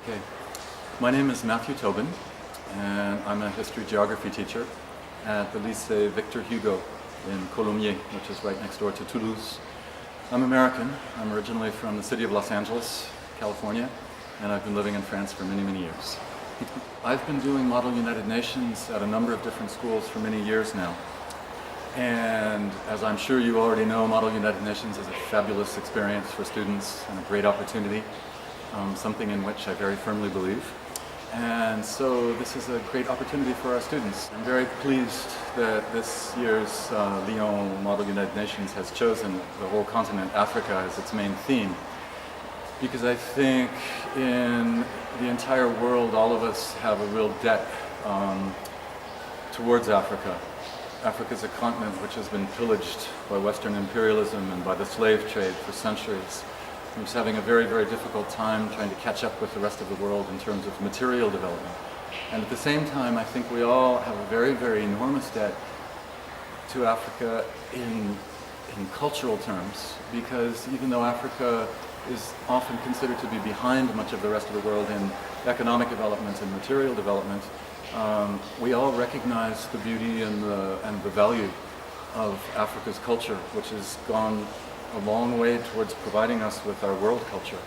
Okay, my name is Mathew Tobin, and I'm a history geography teacher at the Lycée Victor Hugo in Colomiers, which is right next door to Toulouse. I'm American. I'm originally from the city of Los Angeles, California, and I've been living in France for many, many years. I've been doing Model United Nations at a number of different schools for many years now. And as I'm sure you already know, Model United Nations is a fabulous experience for students and a great opportunity, something in which I very firmly believe. And so this is a great opportunity for our students. I'm very pleased that this year's Lyon Model United Nations has chosen the whole continent, Africa, as its main theme. Because I think in the entire world, all of us have a real debt towards Africa. Africa is a continent which has been pillaged by Western imperialism and by the slave trade for centuries. It's having a very, very difficult time trying to catch up with the rest of the world in terms of material development. And at the same time, I think we all have a very, very enormous debt to Africa in cultural terms, because even though Africa is often considered to be behind much of the rest of the world in economic development and material development, we all recognize the beauty and the value of Africa's culture, which has gone a long way towards providing us with our world culture.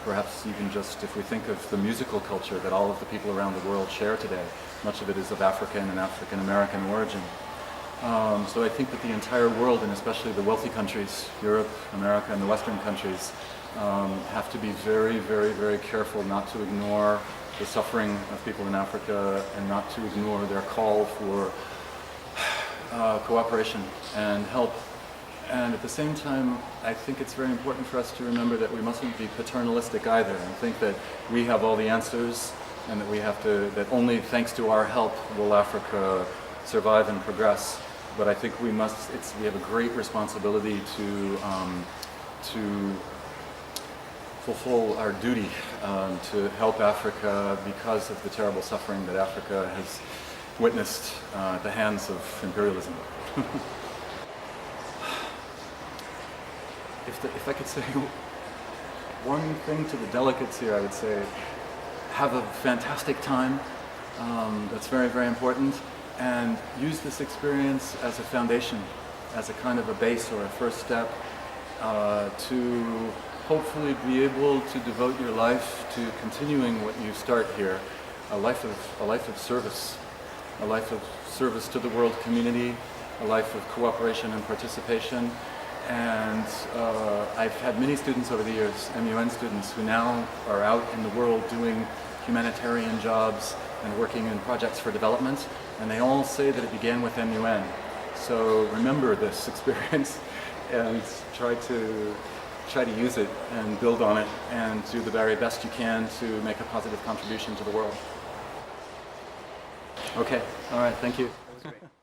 Perhaps even just if we think of the musical culture that all of the people around the world share today, much of it is of African and African American origin. So I think that the entire world, and especially the wealthy countries, Europe, America, and the Western countries, have to be very, very, very careful not to ignore the suffering of people in Africa and not to ignore their call for cooperation and help. And at the same time, I think it's very important for us to remember that we mustn't be paternalistic either and think that we have all the answers and that only thanks to our help will Africa survive and progress. But I think we have a great responsibility to fulfill our duty to help Africa because of the terrible suffering that Africa has witnessed at the hands of imperialism. If I could say one thing to the delegates here, I would say have a fantastic time. That's very, very important. And use this experience as a foundation, as a kind of a base or a first step to hopefully be able to devote your life to continuing what you start here, a life of service to the world community, a life of cooperation and participation. And I've had many students over the years, MUN students, who now are out in the world doing humanitarian jobs and working in projects for development, and they all say that it began with MUN. So remember this experience and try to use it and build on it and do the very best you can to make a positive contribution to the world. Okay, all right, thank you. That was great.